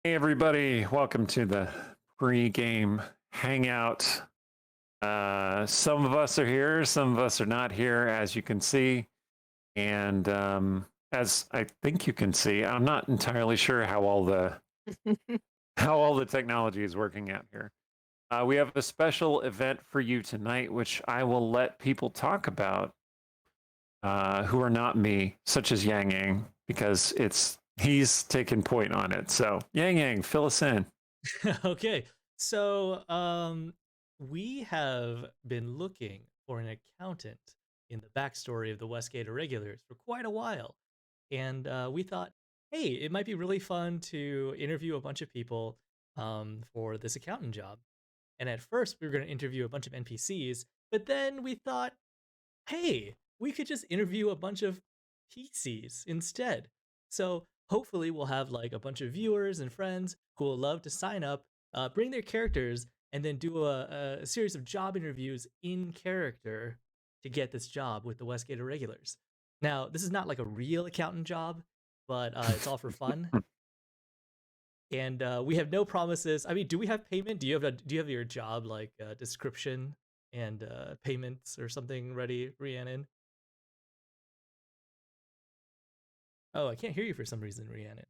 Hey everybody, welcome to the pre-game hangout. Some of us are here, some of us are not here, as you can see. And as I think you can see, I'm not entirely sure how all the technology is working out here. We have a special event for you tonight, which I will let people talk about who are not me, such as Yang Yang, because he's taken point on it. So Yang Yang, fill us in. Okay, so we have been looking for an accountant in the backstory of the Westgate Irregulars for quite a while, and we thought, hey, it might be really fun to interview a bunch of people for this accountant job. And at first, we were going to interview a bunch of NPCs, but then we thought, hey, we could just interview a bunch of PCs instead. So hopefully we'll have like a bunch of viewers and friends who will love to sign up, bring their characters, and then do a series of job interviews in character to get this job with the Westgate Irregulars. Now, this is not like a real accountant job, but it's all for fun. And we have no promises. I mean, do we have payment? Do you have your job like description and payments or something ready, Rhiannon? Oh, I can't hear you for some reason, Rhiannon.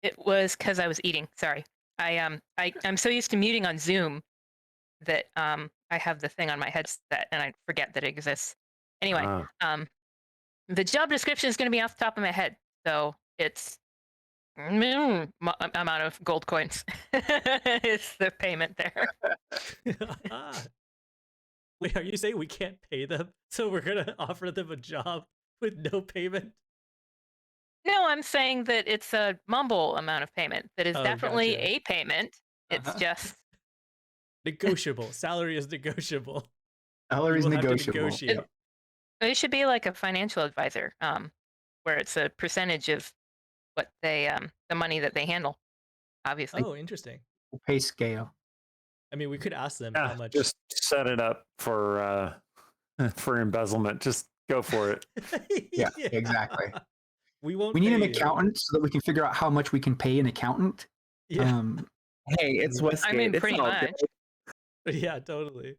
It was because I was eating. Sorry. I'm so used to muting on Zoom that I have the thing on my headset and I forget that it exists. Anyway, the job description is going to be off the top of my head, so it's amount of gold coins. It's the payment there. Wait, are you saying we can't pay them, so we're gonna offer them a job with no payment? No, I'm saying that it's a mumble amount of payment. That is definitely gotcha. a payment. It's just negotiable. Salary is negotiable. Salary is negotiable. Negotiate. It should be like a financial advisor, where it's a percentage of what they the money that they handle. Obviously. Oh, interesting. Pay scale. I mean, we could ask them how much. Just set it up for embezzlement. Just go for it. Yeah, exactly. We won't. We need an accountant so that we can figure out how much we can pay an accountant. Yeah. Hey, it's Westgate. I mean, it's pretty much. Yeah, totally.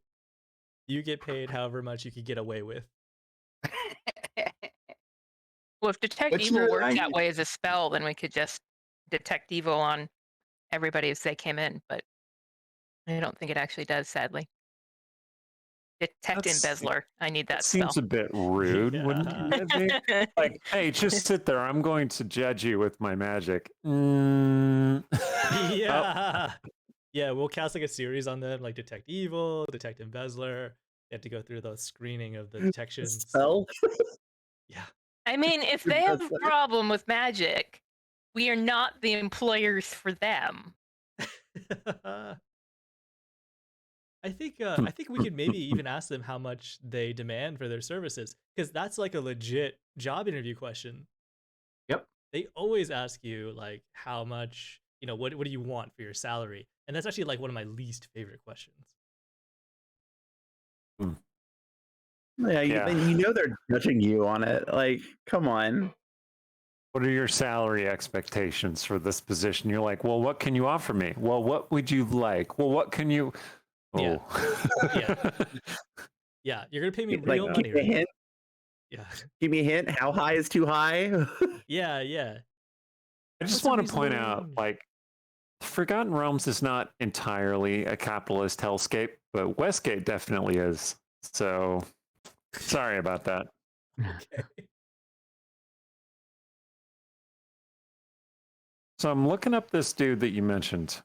You get paid however much you could get away with. Well, if Detect Evil works that way as a spell, then we could just detect evil on everybody as they came in, but I don't think it actually does, sadly. Detect Embezzler. I need that spell. Seems a bit rude, wouldn't it? Like, hey, just sit there. I'm going to judge you with my magic. Yeah. Yeah, we'll cast like a series on them, like Detect Evil, Detect Embezzler. You have to go through the screening of the detections. Spell? Yeah. I mean, if they have a problem with magic, we are not the employers for them. I think we could maybe even ask them how much they demand for their services, because that's like a legit job interview question. Yep. They always ask you like how much, what do you want for your salary? And that's actually like one of my least favorite questions. Yeah. You know they're judging you on it. Like, come on. What are your salary expectations for this position? You're like, well, what can you offer me? Well, what would you like? Well, what can you... Yeah. Oh. Yeah, you're gonna pay me real money. Give me a hint. Yeah. Give me a hint. How high is too high? Yeah. I just want to point out, like, Forgotten Realms is not entirely a capitalist hellscape, but Westgate definitely is. So, sorry about that. Okay. So I'm looking up this dude that you mentioned.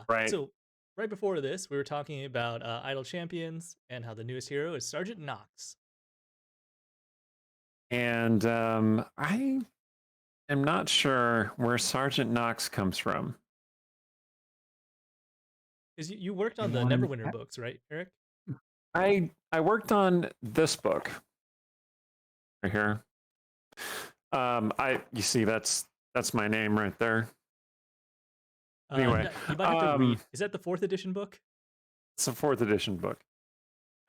Right. So right before this, we were talking about Idle Champions and how the newest hero is Sergeant Knox. And I am not sure where Sergeant Knox comes from. Because you worked on the Neverwinter books, right, Eric? I worked on this book right here. You see that's my name right there. Anyway, you might have to read. Is that the 4th edition book? It's a 4th edition book.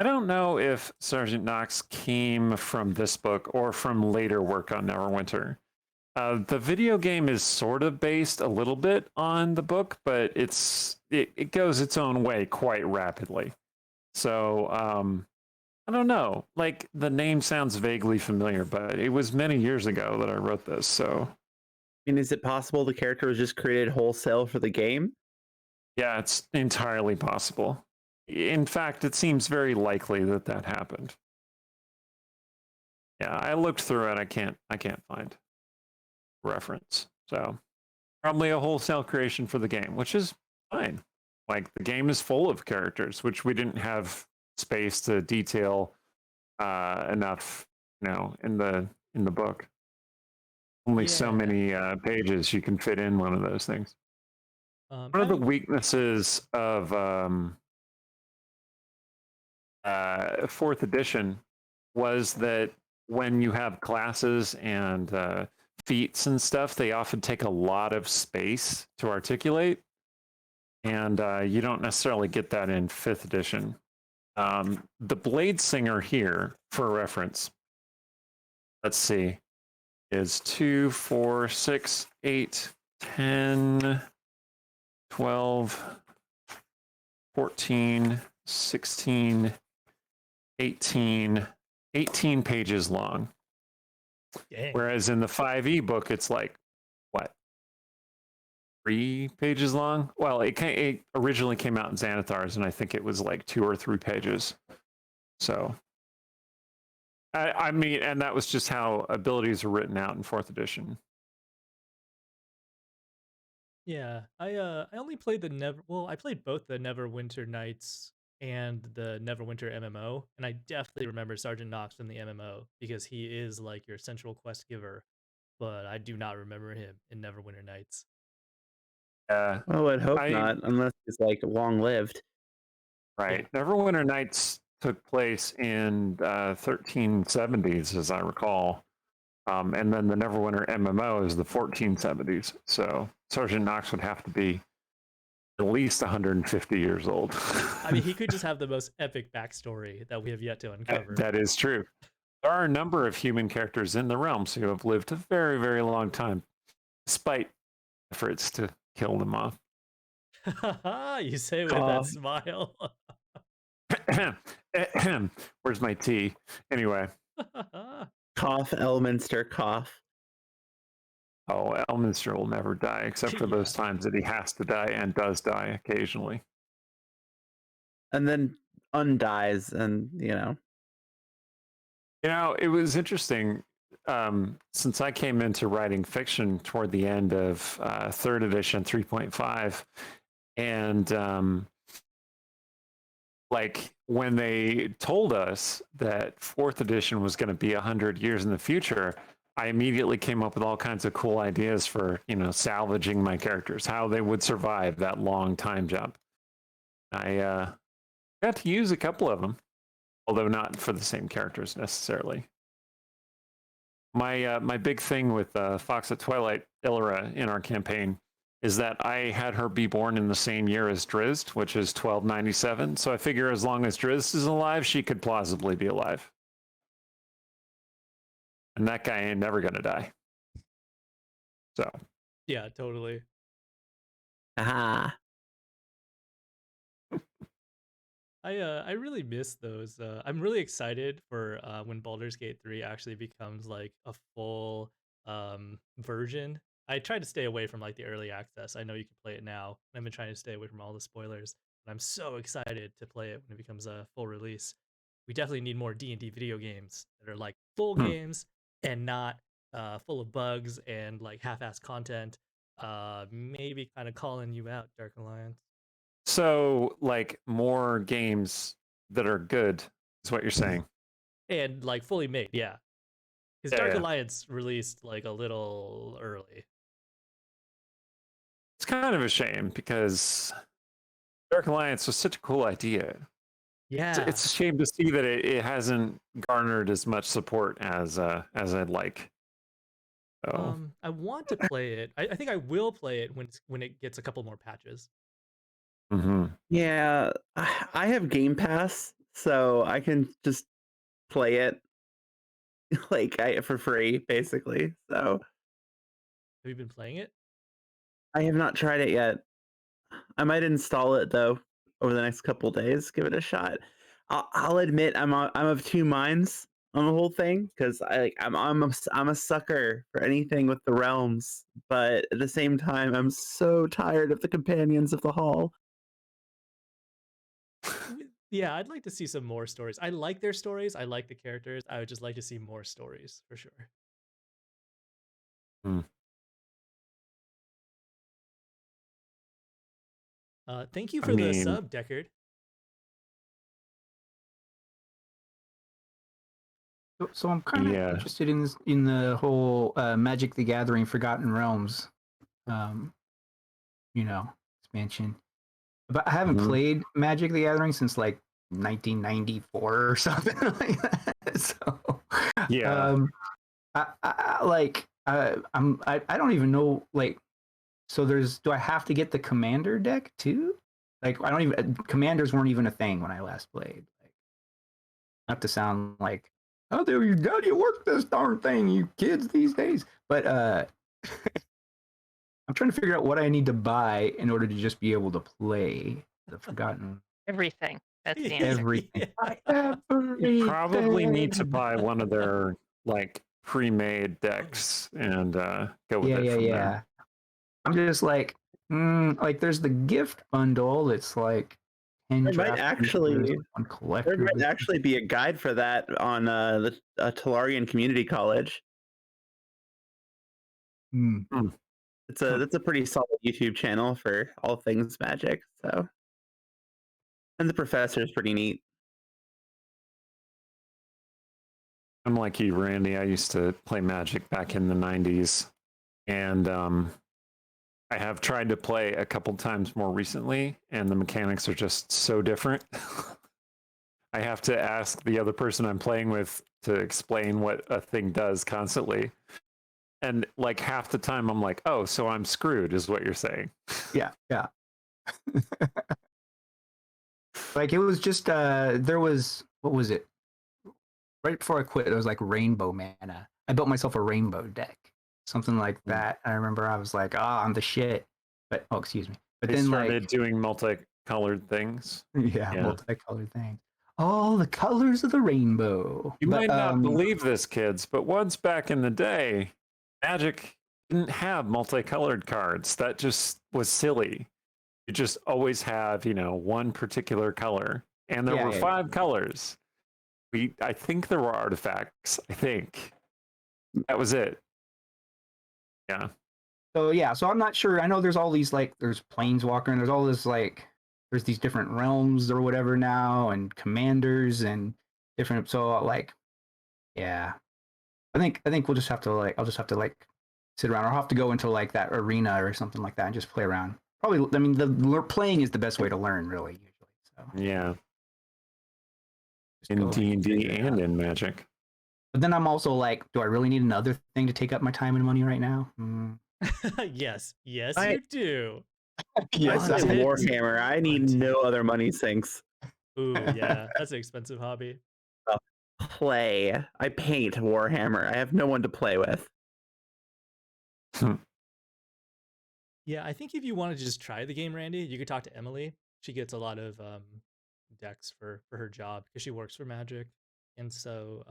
I don't know if Sergeant Knox came from this book or from later work on Neverwinter. The video game is sort of based a little bit on the book, but it goes its own way quite rapidly. So I don't know. Like the name sounds vaguely familiar, but it was many years ago that I wrote this. So I mean, is it possible the character was just created wholesale for the game? yeah, it's entirely possible. In fact, it seems very likely that that happened. Yeah, I looked through it. I can't find reference. So probably a wholesale creation for the game, which is fine. Like the game is full of characters, which we didn't have space to detail enough, in the book. Only so Yeah. many pages you can fit in one of those things. One of the having- weaknesses of fourth edition was that when you have classes and feats and stuff, they often take a lot of space to articulate, and you don't necessarily get that in fifth edition. The Blade Singer here, for reference, let's see, is 2, 4, 6, 8, 10, 12, 14, 16, 18 pages long. Dang. Whereas in the 5e book, it's like, what, 3 pages long? Well, it originally came out in Xanathar's, and I think it was like 2 or 3 pages. So, I mean, and that was just how abilities are written out in 4th edition. Yeah, I only played I played both the Neverwinter Nights and the Neverwinter MMO, and I definitely remember Sergeant Knox from the MMO because he is like your central quest giver, but I do not remember him in Neverwinter Nights. Well, I'd hope not, unless it's like long lived. Right. Neverwinter Nights took place in 1370s, as I recall. And then the Neverwinter MMO is the 1470s. So Sergeant Knox would have to be at least 150 years old. I mean, he could just have the most epic backstory that we have yet to uncover. That is true. There are a number of human characters in the realms who have lived a very, very long time, despite efforts to kill them off. You say with that smile. Where's my tea? Anyway. Cough, Elminster, cough. Oh, Elminster will never die, except for those times that he has to die and does die occasionally. And then undies, and it was interesting. Since I came into writing fiction toward the end of 3rd edition 3.5, and like when they told us that 4th edition was going to be 100 years in the future, I immediately came up with all kinds of cool ideas for, salvaging my characters, how they would survive that long time jump. I got to use a couple of them, although not for the same characters necessarily. My big thing with Fox at Twilight, Illyra, in our campaign is that I had her be born in the same year as Drizzt, which is 1297. So I figure as long as Drizzt is alive, she could plausibly be alive. And that guy ain't never going to die. So. Yeah, totally. Aha. I really miss those. I'm really excited for when Baldur's Gate 3 actually becomes like a full version. I tried to stay away from like the early access. I know you can play it now. I've been trying to stay away from all the spoilers. But I'm so excited to play it when it becomes a full release. We definitely need more D&D video games that are like full games and not full of bugs and like half-assed content. Maybe kind of calling you out, Dark Alliance. So, like, more games that are good is what you're saying. And like fully made, yeah. Because Dark Alliance released like a little early. It's kind of a shame because Dark Alliance was such a cool idea. Yeah. It's a shame to see that it hasn't garnered as much support as I'd like. So. I want to play it. I think I will play it when it gets a couple more patches. Mm-hmm. Yeah, I have Game Pass, so I can just play it like for free, basically. So Have you been playing it? I have not tried it yet. I might install it though over the next couple days. Give it a shot. I'll admit I'm of two minds on the whole thing because I'm a sucker for anything with the realms, but at the same time I'm so tired of the companions of the hall. Yeah, I'd like to see some more stories. I like their stories. I like the characters. I would just like to see more stories for sure. Hmm. Thank you I for the mean, sub, Deckard. So I'm kind of Yeah. interested in the whole Magic the Gathering Forgotten Realms, um, expansion. But I haven't Mhm. played Magic the Gathering since like 1994 or something like that. So Yeah. I don't even know like. So do I have to get the commander deck too? Like I don't even commanders weren't even a thing when I last played. Like, not to sound like how do you work this darn thing, you kids these days? But I'm trying to figure out what I need to buy in order to just be able to play the Forgotten Everything. That's the answer. everything. Yeah. You probably need to Everything. buy one of their like pre-made decks and go with Yeah, it yeah, from yeah. there. I'm just like there's the gift bundle. It's like 10 There might draft actually pieces, one there collector. might actually be a guide for that on the Talarian Community College. Hmm. That's a pretty solid YouTube channel for all things Magic. So, and the professor is pretty neat. I'm like you, Randy. I used to play Magic back in the 90s, and I have tried to play a couple times more recently, and the mechanics are just so different. I have to ask the other person I'm playing with to explain what a thing does constantly. And like half the time, I'm like, oh, so I'm screwed, is what you're saying. Yeah, yeah. Like it was just there was what was it? Right before I quit, it was like rainbow mana. I built myself a rainbow deck. Something like that. I remember I was like, I'm the shit. But excuse me. But They then started like doing multicolored things. yeah, Yeah. multicolored things. All the colors of the rainbow. You But might not believe this, kids, but once back in the day, Magic didn't have multicolored cards. That just was silly. You just always have, one particular color. And there were yeah. 5 colors. I think there were artifacts. I think. That was it. Yeah. So I'm not sure. I know there's all these like there's Planeswalker and there's all this like there's these different realms or whatever now and commanders and different so like yeah. I think we'll just have to like I'll just have to like sit around or I'll have to go into like that arena or something like that and just play around. Probably I mean the playing is the best way to learn really usually. So Yeah. just In go and D&D figure it and out. in Magic. But then I'm also like, do I really need another thing to take up my time and money right now? Yes, I- you do. I Yes, play Content. Warhammer. I need Content. no other money sinks. Ooh, yeah, that's an expensive hobby. Play. I paint Warhammer. I have no one to play with. Yeah, I think if you wanted to just try the game, Randy, you could talk to Emily. She gets a lot of decks for her job because she works for Magic, and so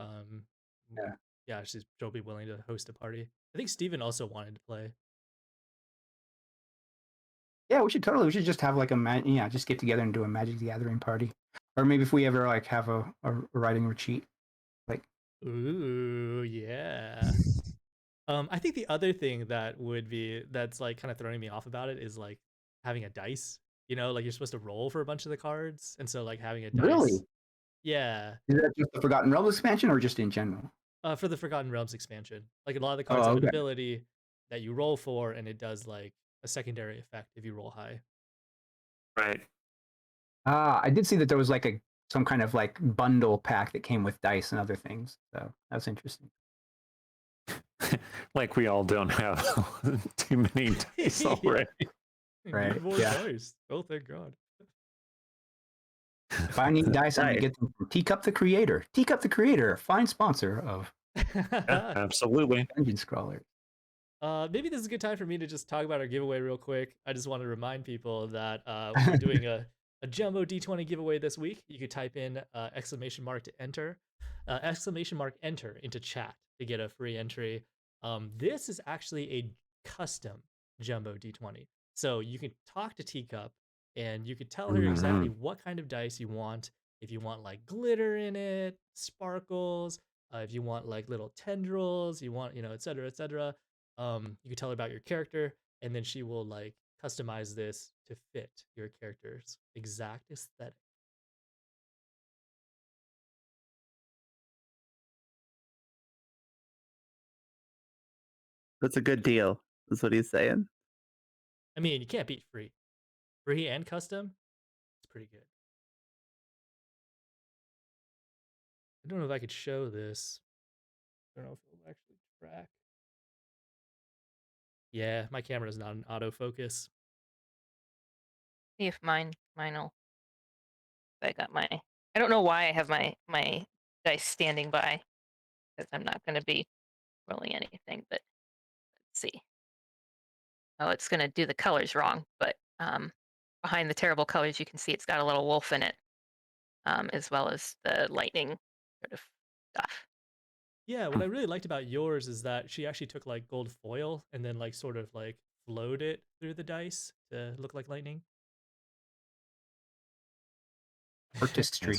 yeah, she'll be willing to host a party. I think Steven also wanted to play. Yeah, we should just have like just get together and do a Magic the Gathering party. Or maybe if we ever like have a writing retreat. Like Ooh, yeah. I think the other thing that's like kind of throwing me off about it is like having a dice. Like you're supposed to roll for a bunch of the cards, and so like having a dice. really? Yeah. Is that just the Forgotten Realms expansion or just in general? For the Forgotten Realms expansion. Like a lot of the cards Oh, have an okay. ability that you roll for, and it does like a secondary effect if you roll high. Right. I did see that there was like some kind of like bundle pack that came with dice and other things. So that's interesting. Like we all don't have too many dice Yeah. already. Right, Need more yeah. dice. Oh, thank God. If I need dice, I'm gonna Right. get them from Teacup the Creator. Teacup the Creator, fine sponsor of Yeah, absolutely. Dungeon Scrawlers. Maybe this is a good time for me to just talk about our giveaway real quick. I just want to remind people that we're doing a jumbo D20 giveaway this week. You could type in exclamation mark to enter, exclamation mark enter into chat to get a free entry. This is actually a custom jumbo D20. So you can talk to Teacup and you could tell her exactly what kind of dice you want. If you want like glitter in it, sparkles, if you want like little tendrils, you want, et cetera, et cetera. You can tell her about your character, and then she will like customize this to fit your character's exact aesthetic. That's a good deal. That's what he's saying. I mean, you can't beat free and custom. It's pretty good. I don't know if I could show this. I don't know if it'll actually track. Yeah, my camera is not an autofocus. See if mine will. I got my. I don't know why I have my dice standing by, because I'm not going to be rolling anything. But let's see. Oh, it's going to do the colors wrong. But behind the terrible colors, you can see it's got a little wolf in it, as well as the lightning sort of stuff. Yeah, what I really liked about yours is that she actually took like gold foil and then like sort of like flowed it through the dice to look like lightning. Artistry.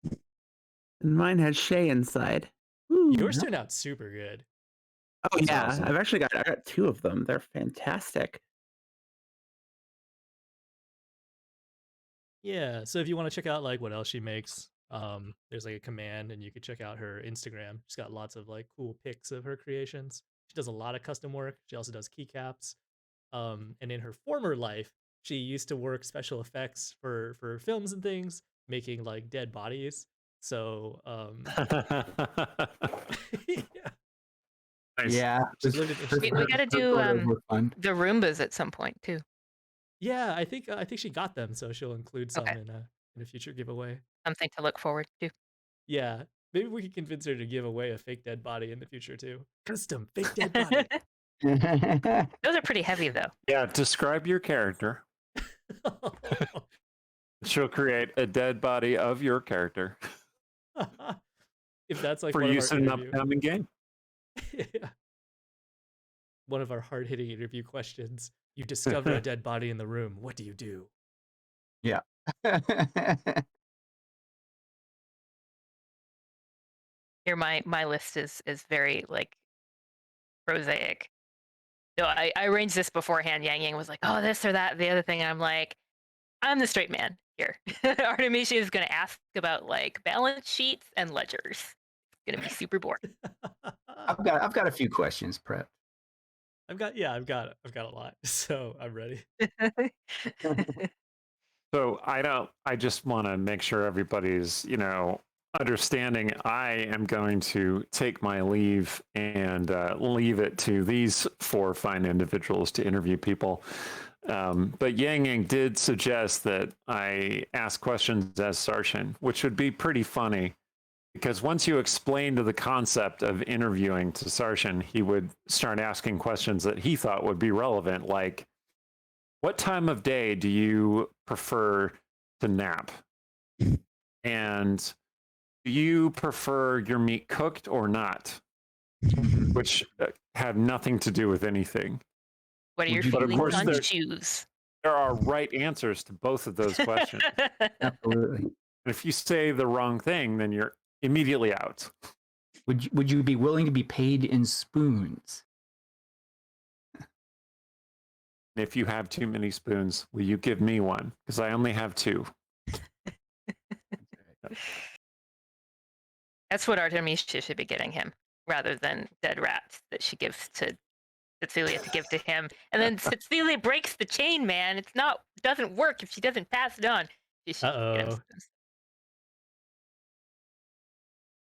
And mine has Shay inside. Ooh. Yours turned out super good. Oh That's yeah, awesome. I got 2 of them. They're fantastic. Yeah, so if you want to check out like what else she makes, there's like a command and you could check out her Instagram. She's got lots of like cool pics of her creations. She does a lot of custom work. She also does keycaps. And in her former life, she used to work special effects for films and things, making like dead bodies. So yeah. Nice. Yeah. She's lived in We got to do the Roombas at some point too. Yeah, I think she got them, so she'll include some Okay. in a future giveaway. Something to look forward to. Yeah, maybe we could convince her to give away a fake dead body in the future too. Custom fake dead body. Those are pretty heavy though. Yeah, describe your character. She'll create a dead body of your character If that's like for one use of in our an interview. upcoming game. Yeah. One of our hard-hitting interview questions. You discover a dead body in the room. What do you do? Yeah. Here, my list is very like prosaic. So I arranged this beforehand. Yang Yang was like, "Oh, this or that, the other thing." And I'm like, "I'm the straight man here." Artemisia is going to ask about like balance sheets and ledgers. It's going to be super boring. I've got a few questions prepped. I've got a lot, so I'm ready. So I just want to make sure everybody's, understanding. I am going to take my leave and leave it to these 4 fine individuals to interview people. But Yang Yang did suggest that I ask questions as Sarshan, which would be pretty funny. Because once you explained the concept of interviewing to Sarshan, he would start asking questions that he thought would be relevant, like, what time of day do you prefer to nap? And do you prefer your meat cooked or not? Which have nothing to do with anything. What are your But of feelings course on there- shoes? There are right answers to both of those questions. Absolutely. And if you say the wrong thing, then you're immediately out. Would you be willing to be paid in spoons? If you have too many spoons, will you give me one? Because I only have 2. That's what Artemisia should be getting him, rather than dead rats that she gives to Cecilia to give to him. And then Cecilia breaks the chain, man. It doesn't work if she doesn't pass it on. She should get him Uh-oh. spoons.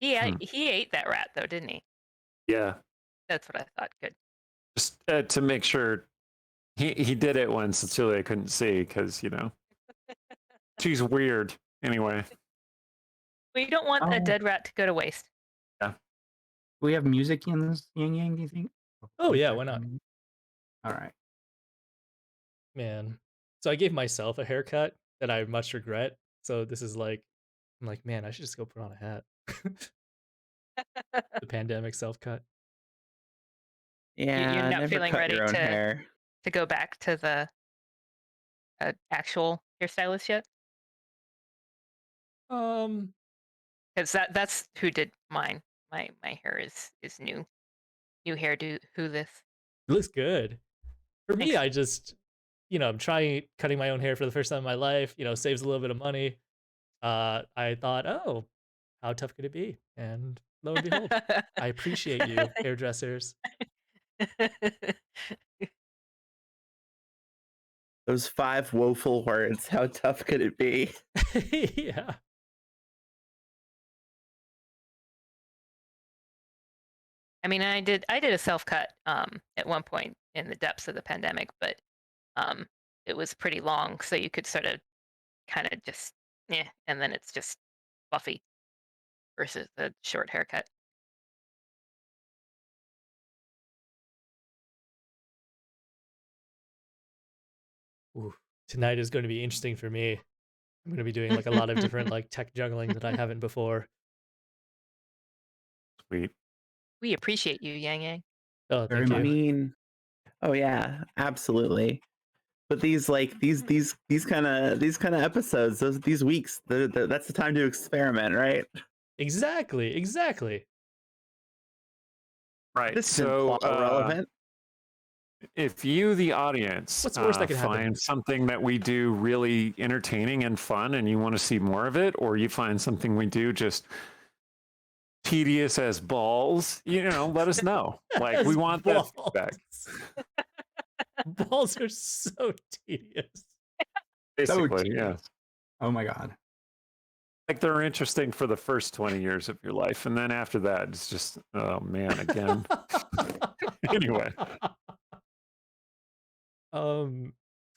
He ate that rat though, didn't he? Yeah. That's what I thought. Good. Just to make sure he did it when Cecilia couldn't see because, she's weird. Anyway. We don't want a dead rat to go to waste. Do we have music in this, Yang Yang, do you think? Oh yeah, why not? All right. Man. So I gave myself a haircut that I much regret. So this is like, I'm like, man, I should just go put on a hat. The pandemic self cut. Yeah, You're not never feeling cut ready your own to hair. go back to the actual hairstylist yet? Um, Because that's who did mine. My hair is new hairdo. Who this? it looks good. For me, Thanks. I just, I'm trying cutting my own hair for the first time in my life. Saves a little bit of money. I thought, oh, how tough could it be? And lo and behold, I appreciate you, hairdressers. Those 5 woeful words. How tough could it be? Yeah. I mean, I did a self cut at one point in the depths of the pandemic, but it was pretty long, so you could sort of kind of just and then it's just fluffy versus the short haircut. Ooh, tonight is going to be interesting for me. I'm going to be doing like a lot of different like tech juggling that I haven't before. Sweet. We appreciate you, Yang Yang. Oh, Very thank I you. much. mean, oh yeah, absolutely. But these kind of episodes, these weeks, that's the time to experiment, right? Exactly. Right. This isn't So, plot relevant. if you, the audience, What's the worst that could happen? find something that we do really entertaining and fun and you want to see more of it, or you find something we do just tedious as balls, let us know. Like, we As want that balls. feedback. Balls are so tedious. Basically, yeah. Oh my god. Like, they're interesting for the first 20 years of your life. And then after that, it's just, oh man, again. Anyway. I I'm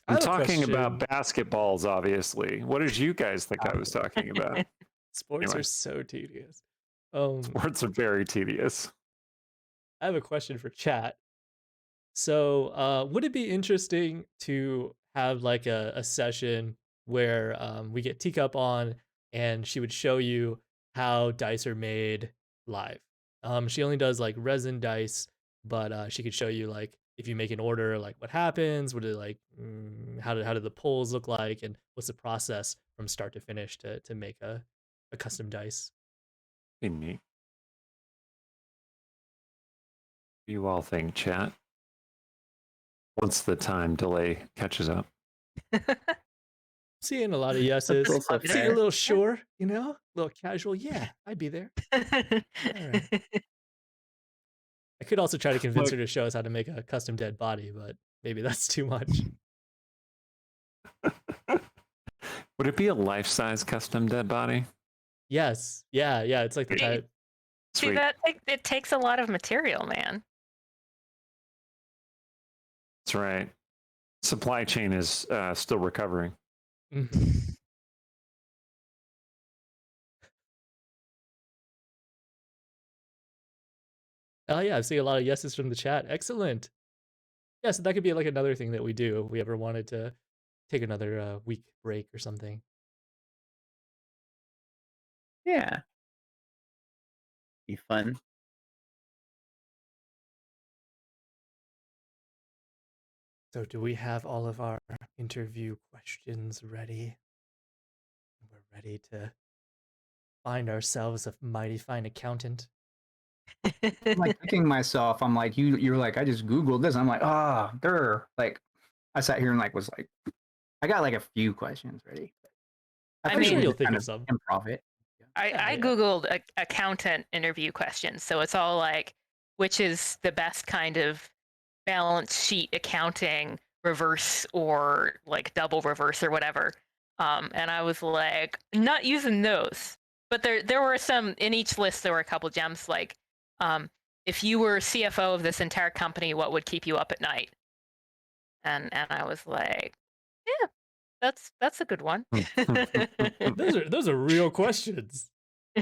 have a talking about question. basketballs, obviously. What did you guys think I was talking about? Sports Anyway. are so tedious. Sports are very tedious. I have a question for chat. So, would it be interesting to have like a session where we get Teacup on and she would show you how dice are made live? She only does like resin dice, but she could show you like if you make an order, like what happens, what it like, how do the pulls look like, and what's the process from start to finish to make a custom dice. Be neat. You all think, chat? Once the time delay catches up. Seeing a lot of yeses. also Seeing a fair. little sure, a little casual. Yeah, I'd be there. All right. I could also try to convince her to show us how to make a custom dead body, but maybe that's too much. Would it be a life-size custom dead body? Yes. Yeah. It's like the type. See, Sweet. it takes a lot of material, man. That's right. Supply chain is still recovering. Mhm. Oh yeah, I see a lot of yeses from the chat. Excellent. Yeah, so that could be like another thing that we do if we ever wanted to take another week break or something. Yeah. Be fun. So do we have all of our interview questions ready? We're ready to find ourselves a mighty fine accountant. I'm like thinking myself, I'm like, you're like, I just Googled this. I'm like, they're like, I sat here and like was like, I got like a few questions ready. I I'm sure mean- you'll just think kind of some. improv it. I Yeah. Googled accountant interview questions. So it's all like, which is the best kind of balance sheet accounting, reverse or like double reverse or whatever. And I was like, not using those. But there were some, in each list, there were a couple gems like, if you were CFO of this entire company, what would keep you up at night? And I was like, yeah, that's a good one. Those are real questions.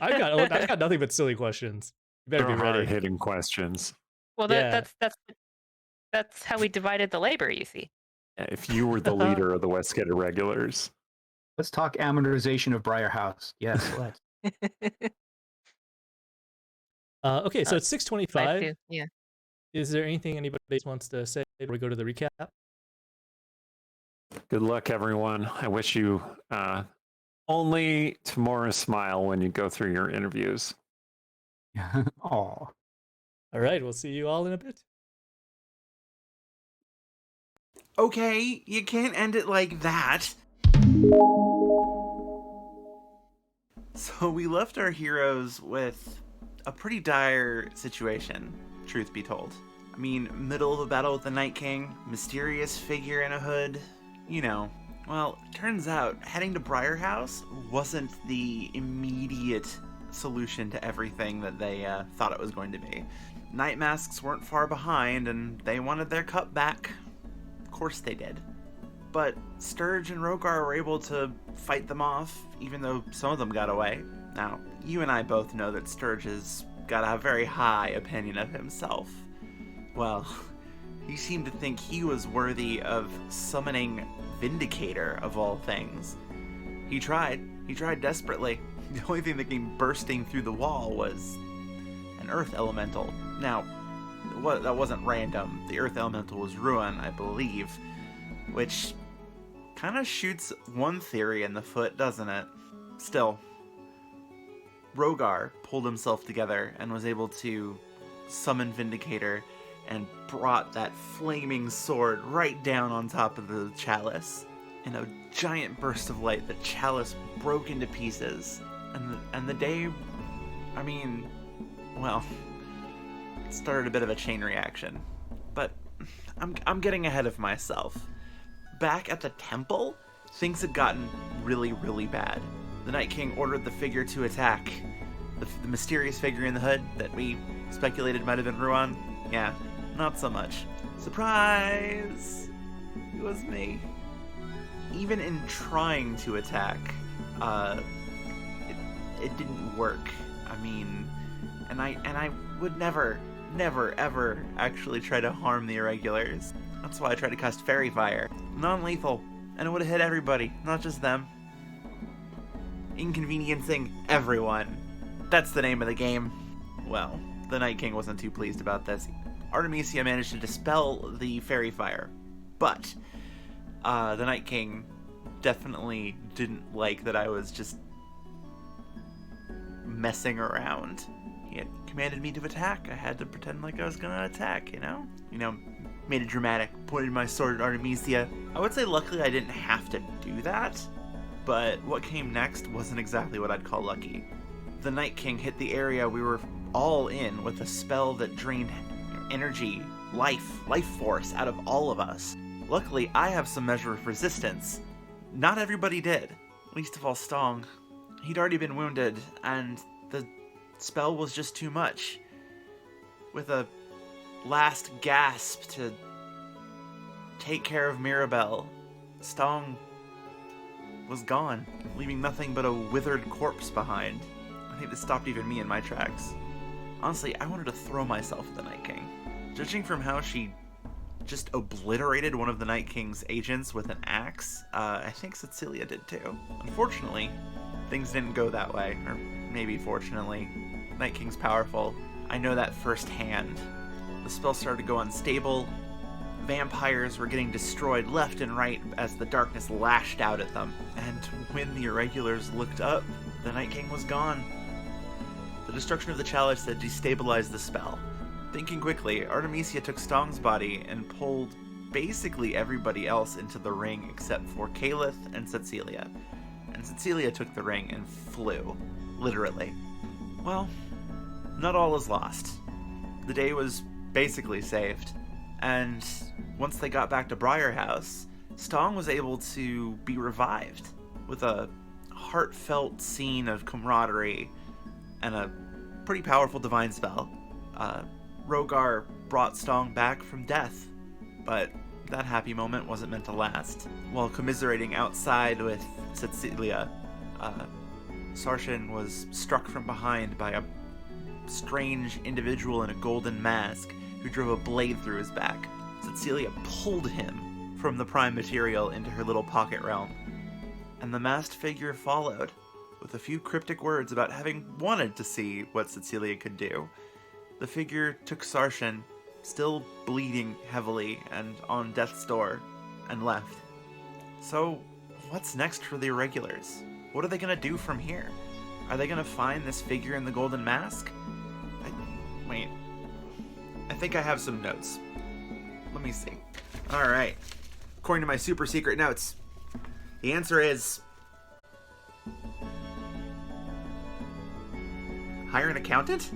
I've got nothing but silly questions. You better They're be ready. hard-hitting questions. Well, Yeah. that's how we divided the labor. You see. If you were the leader of the Westgate Irregulars. Let's talk amortization of Briar House. Yes, let's. Okay, so it's Live 6:25. too. Yeah. Is there anything anybody wants to say before we go to the recap? Good luck, everyone. I wish you only tomorrow smile when you go through your interviews. Oh, All right, we'll see you all in a bit. Okay, you can't end it like that. So we left our heroes with a pretty dire situation, truth be told. I mean, middle of a battle with the Night King, mysterious figure in a hood, you know. Well, turns out heading to Briar House wasn't the immediate solution to everything that they thought it was going to be. Night Masks weren't far behind, and they wanted their cup back. Of course they did. But Sturge and Rogar were able to fight them off, even though some of them got away. Now, you and I both know that Sturge has got a very high opinion of himself. Well, he seemed to think he was worthy of summoning Vindicator, of all things. He tried desperately. The only thing that came bursting through the wall was an Earth Elemental. Now, that wasn't random. The Earth Elemental was Ruin, I believe, which kind of shoots one theory in the foot, doesn't it? Still, Rogar pulled himself together and was able to summon Vindicator and brought that flaming sword right down on top of the chalice. In a giant burst of light, the chalice broke into pieces, and the day, I mean, well, it started a bit of a chain reaction. But I'm getting ahead of myself. Back at the temple, things had gotten really, really bad. The Night King ordered the figure to attack. The mysterious figure in the hood that we speculated might have been Ruan, yeah, not so much. Surprise! It was me. Even in trying to attack, it didn't work. I mean, and I would never, ever actually try to harm the Irregulars. That's why I tried to cast Fairy Fire. Non-lethal, and it would have hit everybody, not just them. Inconveniencing everyone. That's the name of the game. Well, the Night King wasn't too pleased about this. Artemisia managed to dispel the Fairy Fire, but the Night King definitely didn't like that I was just messing around. He had commanded me to attack. I had to pretend like I was gonna attack, you know? Made it dramatic, pointed my sword at Artemisia. I would say luckily I didn't have to do that, but what came next wasn't exactly what I'd call lucky. The Night King hit the area we were all in with a spell that drained energy, life force out of all of us. Luckily, I have some measure of resistance. Not everybody did, least of all Stong. He'd already been wounded, and the spell was just too much. With a last gasp to take care of Mirabelle, Stong was gone, leaving nothing but a withered corpse behind. I think this stopped even me in my tracks. Honestly, I wanted to throw myself at the Night King. Judging from how she just obliterated one of the Night King's agents with an axe, I think Cecilia did too. Unfortunately, things didn't go that way, or maybe fortunately. Night King's powerful. I know that firsthand. The spell started to go unstable. Vampires were getting destroyed left and right as the darkness lashed out at them. And when the Irregulars looked up, the Night King was gone. The destruction of the chalice had destabilized the spell. Thinking quickly, Artemisia took Stong's body and pulled basically everybody else into the ring except for Calith and Cecilia. And Cecilia took the ring and flew. Literally. Well, not all is lost. The day was basically saved. And once they got back to Briar House, Stong was able to be revived with a heartfelt scene of camaraderie and a pretty powerful divine spell. Rogar brought Stong back from death, but that happy moment wasn't meant to last. While commiserating outside with Cecilia, Sarshan was struck from behind by a strange individual in a golden mask who drove a blade through his back. Cecilia pulled him from the prime material into her little pocket realm, and the masked figure followed, with a few cryptic words about having wanted to see what Cecilia could do. The figure took Sarshan, still bleeding heavily and on death's door, and left. So, what's next for the Irregulars? What are they gonna do from here? Are they gonna find this figure in the golden mask? Wait. I think I have some notes. Let me see. Alright. According to my super secret notes, the answer is... hire an accountant?